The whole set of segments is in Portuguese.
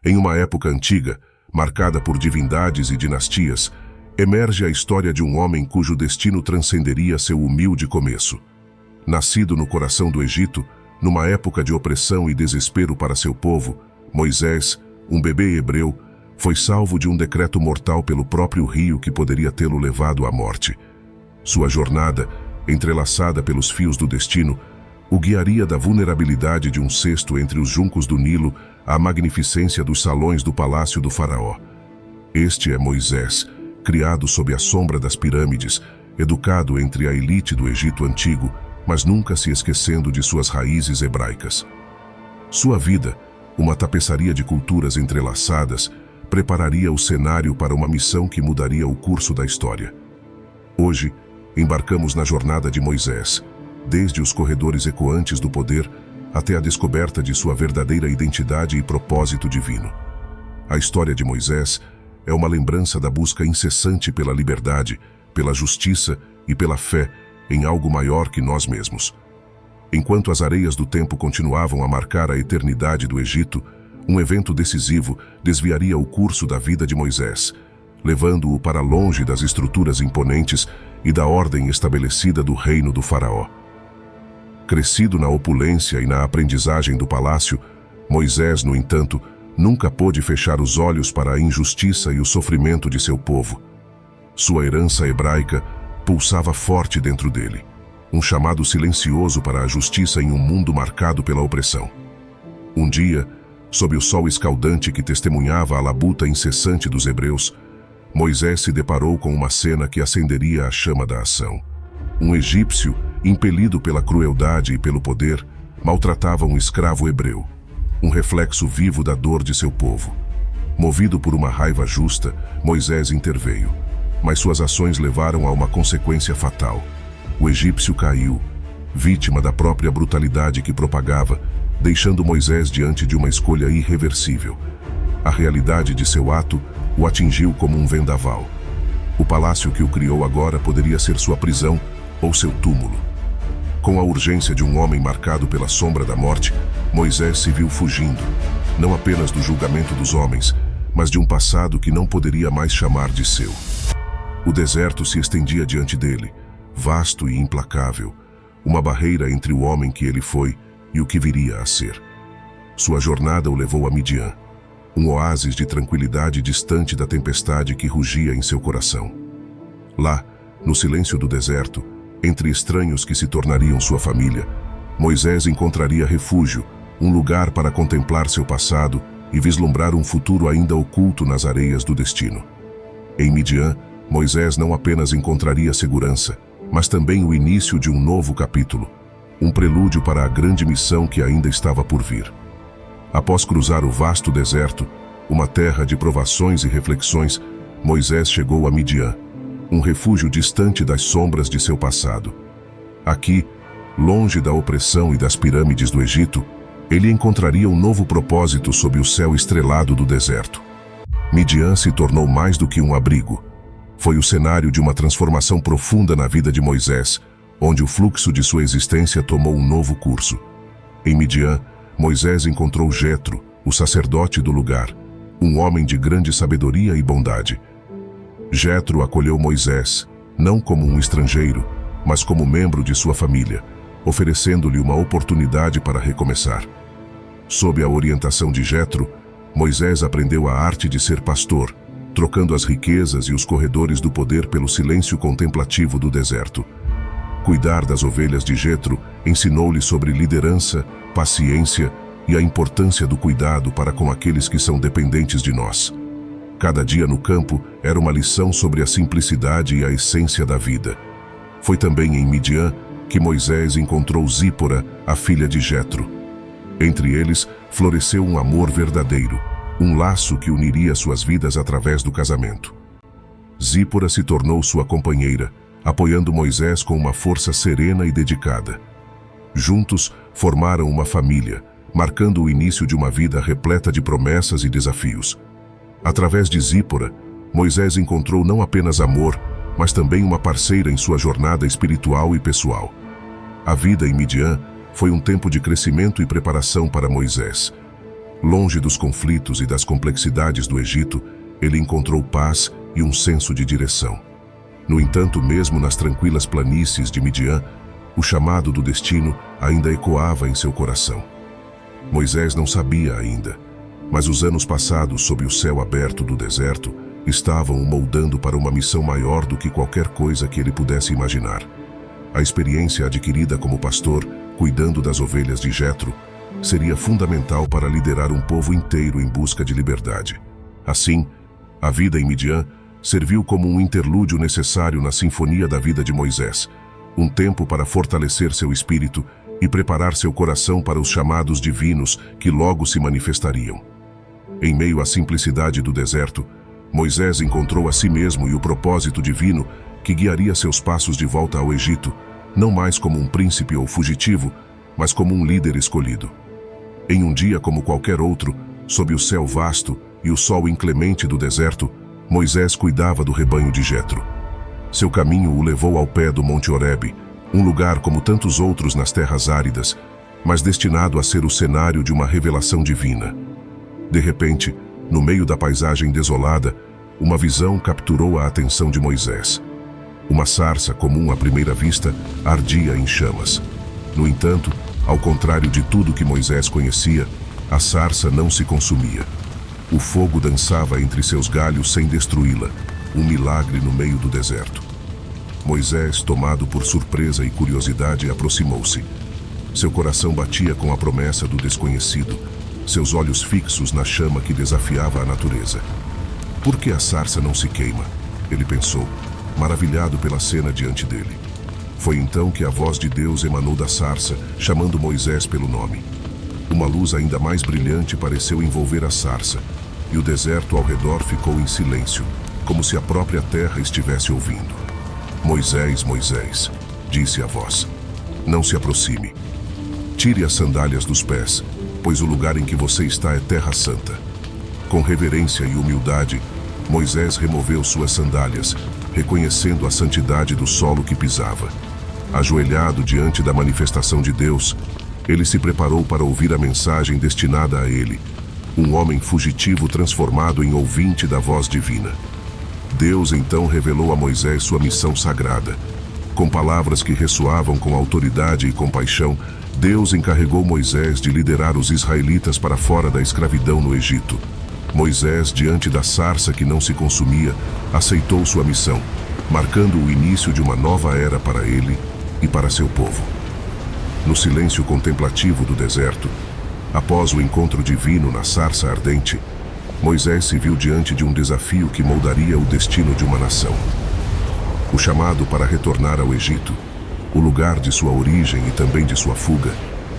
Em uma época antiga, marcada por divindades e dinastias, emerge a história de um homem cujo destino transcenderia seu humilde começo. Nascido no coração do Egito, numa época de opressão e desespero para seu povo, Moisés, um bebê hebreu, foi salvo de um decreto mortal pelo próprio rio que poderia tê-lo levado à morte. Sua jornada, entrelaçada pelos fios do destino, o guiaria da vulnerabilidade de um cesto entre os juncos do Nilo à magnificência dos salões do palácio do faraó. Este é Moisés, criado sob a sombra das pirâmides, educado entre a elite do Egito antigo, mas nunca se esquecendo de suas raízes hebraicas. Sua vida, uma tapeçaria de culturas entrelaçadas, prepararia o cenário para uma missão que mudaria o curso da história. Hoje, embarcamos na jornada de Moisés, desde os corredores ecoantes do poder até a descoberta de sua verdadeira identidade e propósito divino. A história de Moisés é uma lembrança da busca incessante pela liberdade, pela justiça e pela fé em algo maior que nós mesmos. Enquanto as areias do tempo continuavam a marcar a eternidade do Egito, um evento decisivo desviaria o curso da vida de Moisés, levando-o para longe das estruturas imponentes e da ordem estabelecida do reino do faraó. Crescido na opulência e na aprendizagem do palácio, Moisés, no entanto, nunca pôde fechar os olhos para a injustiça e o sofrimento de seu povo. Sua herança hebraica pulsava forte dentro dele, um chamado silencioso para a justiça em um mundo marcado pela opressão. Um dia, sob o sol escaldante que testemunhava a labuta incessante dos hebreus, Moisés se deparou com uma cena que acenderia a chama da ação. Um egípcio, impelido pela crueldade e pelo poder, maltratava um escravo hebreu, um reflexo vivo da dor de seu povo. Movido por uma raiva justa, Moisés interveio, mas suas ações levaram a uma consequência fatal. O egípcio caiu, vítima da própria brutalidade que propagava, deixando Moisés diante de uma escolha irreversível. A realidade de seu ato o atingiu como um vendaval. O palácio que o criou agora poderia ser sua prisão ou seu túmulo. Com a urgência de um homem marcado pela sombra da morte, Moisés se viu fugindo, não apenas do julgamento dos homens, mas de um passado que não poderia mais chamar de seu. O deserto se estendia diante dele, vasto e implacável, uma barreira entre o homem que ele foi e o que viria a ser. Sua jornada o levou a Midian, um oásis de tranquilidade distante da tempestade que rugia em seu coração. Lá, no silêncio do deserto, entre estranhos que se tornariam sua família, Moisés encontraria refúgio, um lugar para contemplar seu passado e vislumbrar um futuro ainda oculto nas areias do destino. Em Midian, Moisés não apenas encontraria segurança, mas também o início de um novo capítulo, um prelúdio para a grande missão que ainda estava por vir. Após cruzar o vasto deserto, uma terra de provações e reflexões, Moisés chegou a Midian, um refúgio distante das sombras de seu passado. Aqui, longe da opressão e das pirâmides do Egito, ele encontraria um novo propósito sob o céu estrelado do deserto. Midian se tornou mais do que um abrigo. Foi o cenário de uma transformação profunda na vida de Moisés, onde o fluxo de sua existência tomou um novo curso. Em Midian, Moisés encontrou Jetro, o sacerdote do lugar, um homem de grande sabedoria e bondade. Jetro acolheu Moisés, não como um estrangeiro, mas como membro de sua família, oferecendo-lhe uma oportunidade para recomeçar. Sob a orientação de Jetro, Moisés aprendeu a arte de ser pastor, trocando as riquezas e os corredores do poder pelo silêncio contemplativo do deserto. Cuidar das ovelhas de Jetro ensinou-lhe sobre liderança, paciência e a importância do cuidado para com aqueles que são dependentes de nós. Cada dia no campo era uma lição sobre a simplicidade e a essência da vida. Foi também em Midian que Moisés encontrou Zípora, a filha de Jetro. Entre eles, floresceu um amor verdadeiro, um laço que uniria suas vidas através do casamento. Zípora se tornou sua companheira, apoiando Moisés com uma força serena e dedicada. Juntos, formaram uma família, marcando o início de uma vida repleta de promessas e desafios. Através de Zípora, Moisés encontrou não apenas amor, mas também uma parceira em sua jornada espiritual e pessoal. A vida em Midian foi um tempo de crescimento e preparação para Moisés. Longe dos conflitos e das complexidades do Egito, ele encontrou paz e um senso de direção. No entanto, mesmo nas tranquilas planícies de Midian, o chamado do destino ainda ecoava em seu coração. Moisés não sabia ainda, mas os anos passados sob o céu aberto do deserto estavam o moldando para uma missão maior do que qualquer coisa que ele pudesse imaginar. A experiência adquirida como pastor, cuidando das ovelhas de Jetro, seria fundamental para liderar um povo inteiro em busca de liberdade. Assim, a vida em Midian serviu como um interlúdio necessário na sinfonia da vida de Moisés, um tempo para fortalecer seu espírito e preparar seu coração para os chamados divinos que logo se manifestariam. Em meio à simplicidade do deserto, Moisés encontrou a si mesmo e o propósito divino que guiaria seus passos de volta ao Egito, não mais como um príncipe ou fugitivo, mas como um líder escolhido. Em um dia como qualquer outro, sob o céu vasto e o sol inclemente do deserto, Moisés cuidava do rebanho de Jetro. Seu caminho o levou ao pé do Monte Horebe, um lugar como tantos outros nas terras áridas, mas destinado a ser o cenário de uma revelação divina. De repente, no meio da paisagem desolada, uma visão capturou a atenção de Moisés. Uma sarça comum à primeira vista ardia em chamas. No entanto, ao contrário de tudo que Moisés conhecia, a sarça não se consumia. O fogo dançava entre seus galhos sem destruí-la, um milagre no meio do deserto. Moisés, tomado por surpresa e curiosidade, aproximou-se. Seu coração batia com a promessa do desconhecido, seus olhos fixos na chama que desafiava a natureza. Por que a sarça não se queima? Ele pensou, maravilhado pela cena diante dele. Foi então que a voz de Deus emanou da sarça, chamando Moisés pelo nome. Uma luz ainda mais brilhante pareceu envolver a sarça, e o deserto ao redor ficou em silêncio, como se a própria terra estivesse ouvindo. Moisés, Moisés, disse a voz, não se aproxime. Tire as sandálias dos pés, pois o lugar em que você está é terra santa. Com reverência e humildade, Moisés removeu suas sandálias, reconhecendo a santidade do solo que pisava. Ajoelhado diante da manifestação de Deus, ele se preparou para ouvir a mensagem destinada a ele, um homem fugitivo transformado em ouvinte da voz divina. Deus então revelou a Moisés sua missão sagrada. Com palavras que ressoavam com autoridade e compaixão, Deus encarregou Moisés de liderar os israelitas para fora da escravidão no Egito. Moisés, diante da sarça que não se consumia, aceitou sua missão, marcando o início de uma nova era para ele e para seu povo. No silêncio contemplativo do deserto, após o encontro divino na sarça ardente, Moisés se viu diante de um desafio que moldaria o destino de uma nação. O chamado para retornar ao Egito, o lugar de sua origem e também de sua fuga,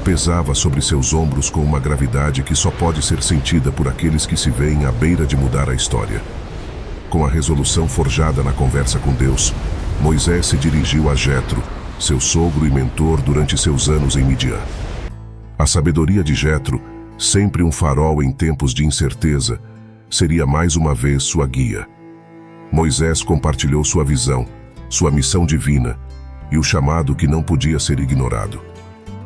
pesava sobre seus ombros com uma gravidade que só pode ser sentida por aqueles que se veem à beira de mudar a história. Com a resolução forjada na conversa com Deus, Moisés se dirigiu a Jetro, seu sogro e mentor durante seus anos em Midian. A sabedoria de Jetro, sempre um farol em tempos de incerteza, seria mais uma vez sua guia. Moisés compartilhou sua visão, sua missão divina e o chamado que não podia ser ignorado.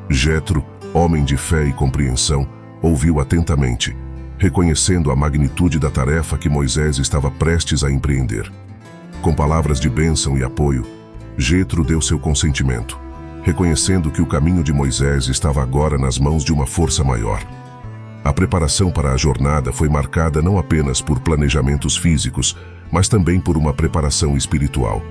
Jetro, homem de fé e compreensão, ouviu atentamente, reconhecendo a magnitude da tarefa que Moisés estava prestes a empreender. Com palavras de bênção e apoio, Jetro deu seu consentimento, reconhecendo que o caminho de Moisés estava agora nas mãos de uma força maior. A preparação para a jornada foi marcada não apenas por planejamentos físicos, mas também por uma preparação espiritual.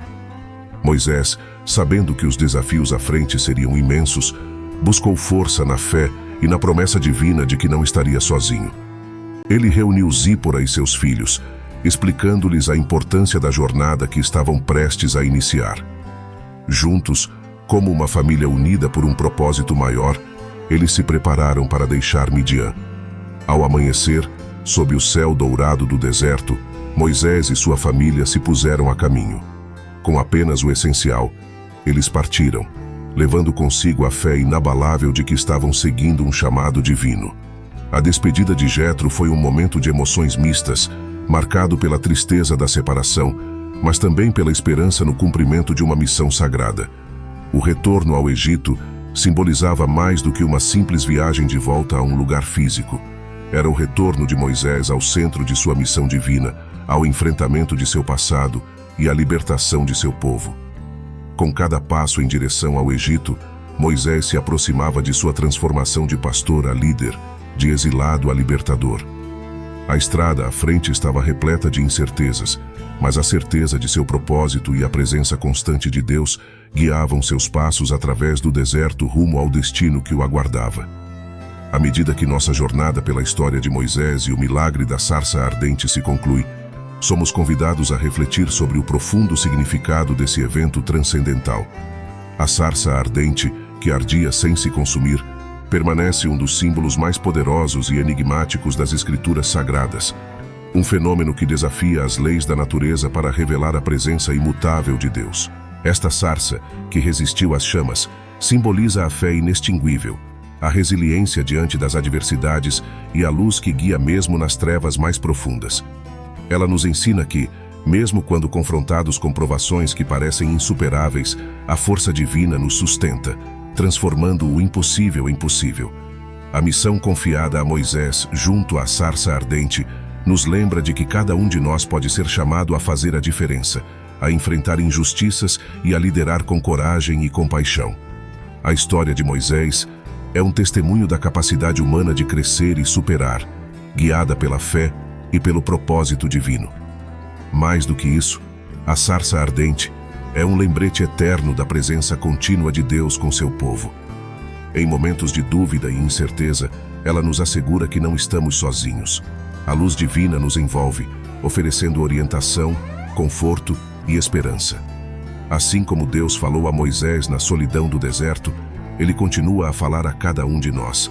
Moisés, sabendo que os desafios à frente seriam imensos, buscou força na fé e na promessa divina de que não estaria sozinho. Ele reuniu Zípora e seus filhos, explicando-lhes a importância da jornada que estavam prestes a iniciar. Juntos, como uma família unida por um propósito maior, eles se prepararam para deixar Midian. Ao amanhecer, sob o céu dourado do deserto, Moisés e sua família se puseram a caminho. Com apenas o essencial, eles partiram, levando consigo a fé inabalável de que estavam seguindo um chamado divino. A despedida de Jetro foi um momento de emoções mistas, marcado pela tristeza da separação, mas também pela esperança no cumprimento de uma missão sagrada. O retorno ao Egito simbolizava mais do que uma simples viagem de volta a um lugar físico. Era o retorno de Moisés ao centro de sua missão divina, ao enfrentamento de seu passado e à libertação de seu povo. Com cada passo em direção ao Egito, Moisés se aproximava de sua transformação de pastor a líder, de exilado a libertador. A estrada à frente estava repleta de incertezas, mas a certeza de seu propósito e a presença constante de Deus guiavam seus passos através do deserto rumo ao destino que o aguardava. À medida que nossa jornada pela história de Moisés e o milagre da sarça ardente se conclui, somos convidados a refletir sobre o profundo significado desse evento transcendental. A sarça ardente, que ardia sem se consumir, permanece um dos símbolos mais poderosos e enigmáticos das Escrituras Sagradas, um fenômeno que desafia as leis da natureza para revelar a presença imutável de Deus. Esta sarça, que resistiu às chamas, simboliza a fé inextinguível, a resiliência diante das adversidades e a luz que guia mesmo nas trevas mais profundas. Ela nos ensina que, mesmo quando confrontados com provações que parecem insuperáveis, a força divina nos sustenta, transformando o impossível em possível. A missão confiada a Moisés junto à sarça ardente nos lembra de que cada um de nós pode ser chamado a fazer a diferença, a enfrentar injustiças e a liderar com coragem e compaixão. A história de Moisés é um testemunho da capacidade humana de crescer e superar, guiada pela fé e pelo propósito divino. Mais do que isso, a sarça ardente é um lembrete eterno da presença contínua de Deus com seu povo. Em momentos de dúvida e incerteza, ela nos assegura que não estamos sozinhos. A luz divina nos envolve, oferecendo orientação, conforto e esperança. Assim como Deus falou a Moisés na solidão do deserto, Ele continua a falar a cada um de nós,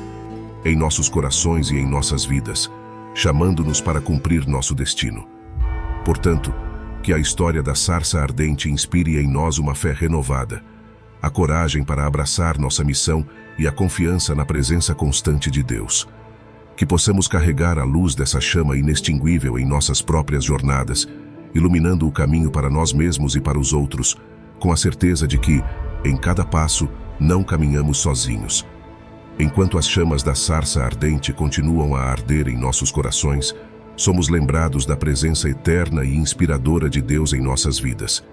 em nossos corações e em nossas vidas, chamando-nos para cumprir nosso destino. Portanto, que a história da sarça ardente inspire em nós uma fé renovada, a coragem para abraçar nossa missão e a confiança na presença constante de Deus. Que possamos carregar a luz dessa chama inextinguível em nossas próprias jornadas, iluminando o caminho para nós mesmos e para os outros, com a certeza de que, em cada passo, não caminhamos sozinhos. Enquanto as chamas da sarça ardente continuam a arder em nossos corações, somos lembrados da presença eterna e inspiradora de Deus em nossas vidas.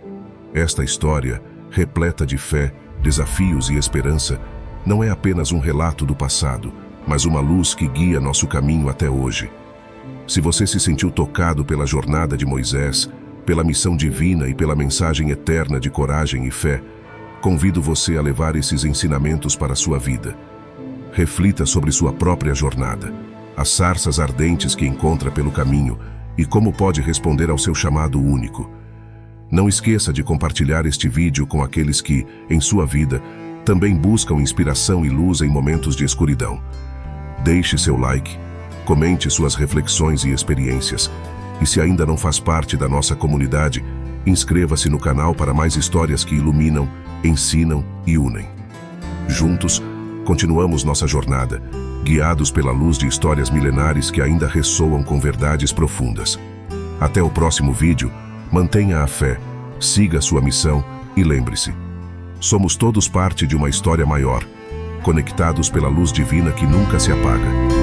Esta história, repleta de fé, desafios e esperança, não é apenas um relato do passado, mas uma luz que guia nosso caminho até hoje. Se você se sentiu tocado pela jornada de Moisés, pela missão divina e pela mensagem eterna de coragem e fé, convido você a levar esses ensinamentos para a sua vida. Reflita sobre sua própria jornada, as sarças ardentes que encontra pelo caminho e como pode responder ao seu chamado único. Não esqueça de compartilhar este vídeo com aqueles que, em sua vida, também buscam inspiração e luz em momentos de escuridão. Deixe seu like, comente suas reflexões e experiências, e se ainda não faz parte da nossa comunidade, inscreva-se no canal para mais histórias que iluminam, ensinam e unem. Juntos, continuamos nossa jornada, guiados pela luz de histórias milenares que ainda ressoam com verdades profundas. Até o próximo vídeo, mantenha a fé, siga sua missão e lembre-se: somos todos parte de uma história maior, conectados pela luz divina que nunca se apaga.